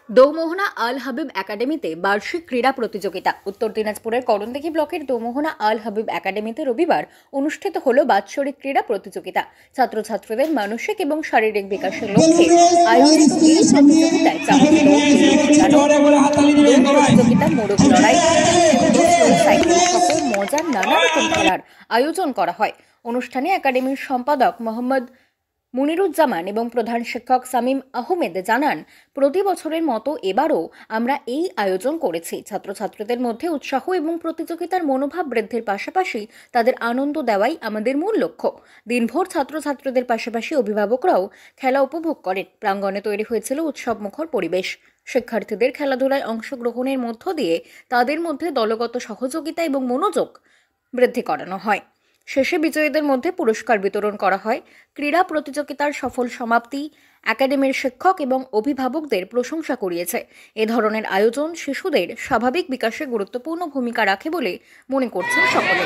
দৌমোহনা আল হাবিব একাডেমিতে বার্ষিক ক্রীড়া প্রতিযোগিতা। উত্তর দিনাজপুরের করণদিঘি ব্লকের দৌমোহনা আল হাবিব একাডেমিতে রবিবার অনুষ্ঠিত হল বাৎসরিক ক্রীড়া প্রতিযোগিতা। ছাত্রছাত্রীদের মানসিক এবং শারীরিক বিকাশের লক্ষ্যে আয়োজিত এই প্রতিযোগিতায় প্রতিযোগিতা, মোড়ক লড়াই, সাইকেল সহ মজার নানা রকম খেলার আয়োজন করা হয়। অনুষ্ঠানে একাডেমির সম্পাদক মোহাম্মদ মুনিরুজ্জামান এবং প্রধান শিক্ষক সামিম আহমেদ জানান, প্রতি বছরের মতো এবারও আমরা এই আয়োজন করেছি। ছাত্রছাত্রীদের মধ্যে উৎসাহ এবং প্রতিযোগিতার মনোভাব বৃদ্ধির পাশাপাশি তাদের আনন্দ দেওয়াই আমাদের মূল লক্ষ্য। দিনভর ছাত্রছাত্রীদের পাশাপাশি অভিভাবকরাও খেলা উপভোগ করেন। প্রাঙ্গণে তৈরি হয়েছিল উৎসবমুখর পরিবেশ। শিক্ষার্থীদের খেলাধুলায় অংশগ্রহণের মধ্য দিয়ে তাদের মধ্যে দলগত সহযোগিতা এবং মনোযোগ বৃদ্ধি করানো হয়। শেষে বিজয়ীদের মধ্যে পুরস্কার বিতরণ করা হয়। ক্রীড়া প্রতিযোগিতার সফল সমাপ্তি একাডেমির শিক্ষক এবং অভিভাবকদের প্রশংসা কুড়িয়েছে। এ ধরনের আয়োজন শিশুদের স্বাভাবিক বিকাশে গুরুত্বপূর্ণ ভূমিকা রাখে বলে মনে করছেন সকলে।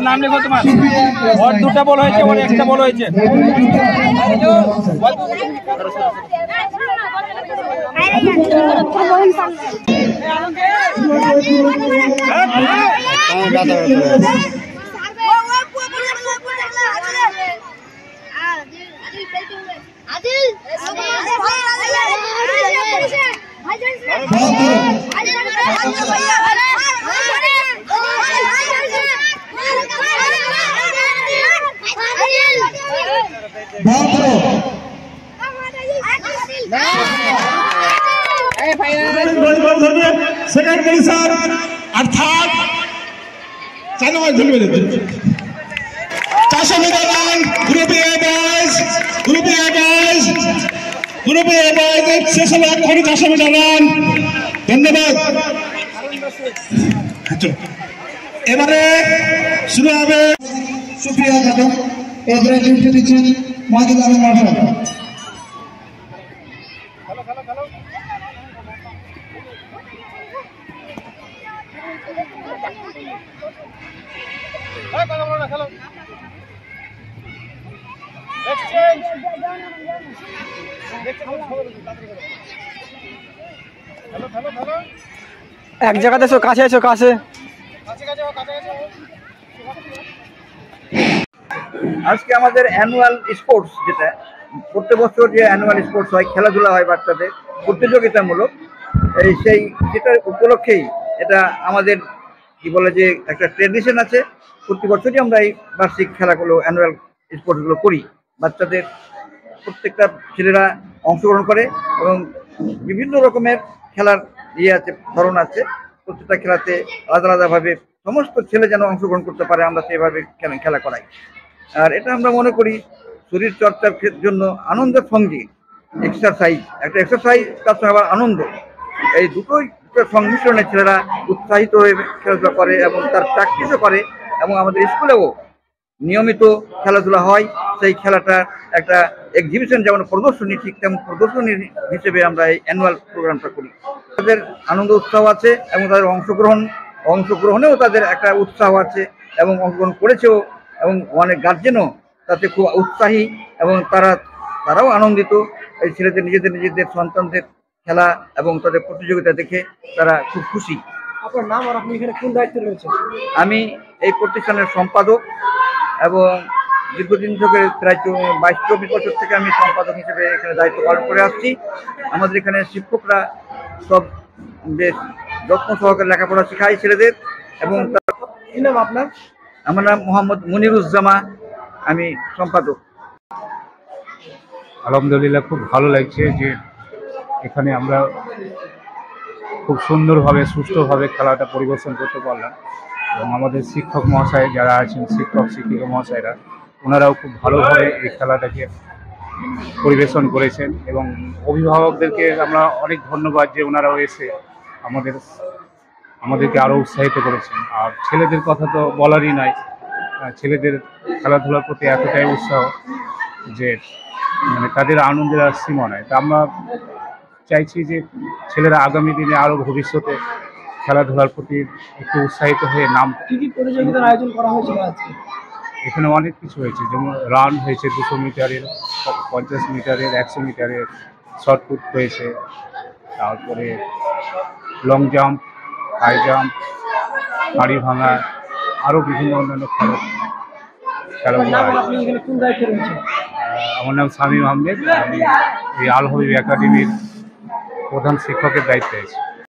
नाम लिखो तुम्हार और दुटा बॉल হয়েছে और একটা বল হয়েছে। सेकंड पोजीशन अर्थात 4 नंबर झुलवे देते 400 metre run group A boys शेष হলো 400 মিটার রান। ধন্যবাদ। এবারে শুরু হবে সুপ্রিয়া খাতুন এবারে ডিউটি দিচ্ছেন মাহমুদ আলম মাস্টার। এক জায়গাতে এসো, কাছে এসো, কাছে। আজকে আমাদের অ্যানুয়াল স্পোর্টস, যেটা প্রত্যেক বছর যে অ্যানুয়াল স্পোর্টস হয়, খেলাধুলা হয় বাচ্চাদের প্রতিযোগিতামূলক, সেই সেটার উপলক্ষেই এটা আমাদের কি বলে যে একটা ট্রেডিশন আছে। প্রতি বছরই আমরা এই বার্ষিক খেলাগুলো অ্যানুয়াল স্পোর্টসগুলো করি। বাচ্চাদের প্রত্যেকটা ছেলেরা অংশগ্রহণ করে এবং বিভিন্ন রকমের খেলার আছে, ধরন আছে। প্রত্যেকটা খেলাতে আলাদা আলাদাভাবে সমস্ত ছেলে যেন অংশগ্রহণ করতে পারে, আমরা সেভাবে খেলা করাই। আর এটা আমরা মনে করি শরীর চর্চার জন্য আনন্দের সঙ্গে এক্সারসাইজ, একটা এক্সারসাইজ তার সঙ্গে আবার আনন্দ, এই দুটোই সংমিশ্রণে ছেলেরা উৎসাহিত হয়ে খেলাধুলা করে এবং তার প্র্যাকটিসও করে। এবং আমাদের স্কুলেও নিয়মিত খেলাধুলা হয়। সেই খেলাটা একটা এক্সিবিশন, যেমন প্রদর্শনী, ঠিক তেমন প্রদর্শনী হিসেবে আমরা এই অ্যানুয়াল প্রোগ্রামটা করি। তাদের আনন্দ উৎসাহ আছে এবং তাদের অংশগ্রহণেও তাদের একটা উৎসাহ আছে এবং অংশগ্রহণ করেছেও এবং অনেক গার্জেনও তাতে খুব উৎসাহী এবং তারাও আনন্দিত। এই ছেলেদের নিজেদের সন্তানদের খেলা এবং তাদের প্রতিযোগিতা দেখে তারা খুব খুশি। আপনার নাম আর আপনি এখানে কোন দায়িত্বে রয়েছে? আমি এই প্রতিষ্ঠানের সম্পাদক এবং দীর্ঘদিন থেকে প্রায় 22-24 বছর থেকে আমি সম্পাদক হিসেবে এখানে দায়িত্ব পালন করে আসছি। আমাদের এখানে শিক্ষকরা সব বেশ যত্ন সহকারে লেখাপড়া শেখায় ছেলেদের। এবং কি নাম আপনার? আমার নাম মোহাম্মদ মুনিরুজ্জামান, আমি সম্পাদক। আলহামদুলিল্লাহ, খুব ভালো লাগছে যে এখানে আমরা খুব সুন্দরভাবে সুষ্ঠুভাবে খেলাটা পরিবেশন করতে পারলাম। এবং আমাদের শিক্ষক মহাশয় যারা আছেন, শিক্ষিকা মহাশয়রা, ওনারাও খুব ভালোভাবে এই খেলাটাকে পরিবেশন করেছেন। এবং অভিভাবকদেরকে আমরা অনেক ধন্যবাদ যে ওনারাও এসে আমাদের আমাদেরকে আরও উৎসাহিত করেছেন। আর ছেলেদের কথা তো বলারই নাই, ছেলেদের খেলাধুলার প্রতি এতটাই উৎসাহ যে মানে তাদের আনন্দের আর সীমা নাই। তা আমরা চাইছি যে ছেলেরা আগামী দিনে আরও ভবিষ্যতে খেলাধুলার প্রতি একটু উৎসাহিত হয়ে নাম। কি কি প্রতিযোগিতার আয়োজন করা হয়েছিল আজকে? এখানে অনেক কিছু হয়েছে, যেমন রান হয়েছে 200 মিটারের, 50 মিটারের, 100 মিটারের, শর্টপুট হয়েছে, তারপরে লং জাম্প, হাই জাম্প, হাঁড়ি ভাঙা, আরও বিভিন্ন অন্যান্য আপনার খেলাগুলো নাম আর হয়েছে। আপনি এখানে কোন দায়িত্বে রয়েছেন? আমার নাম শামীম আহমেদ, আমি এই আল হবিব একাডেমির প্রধান শিক্ষকের দায়িত্বে আছি।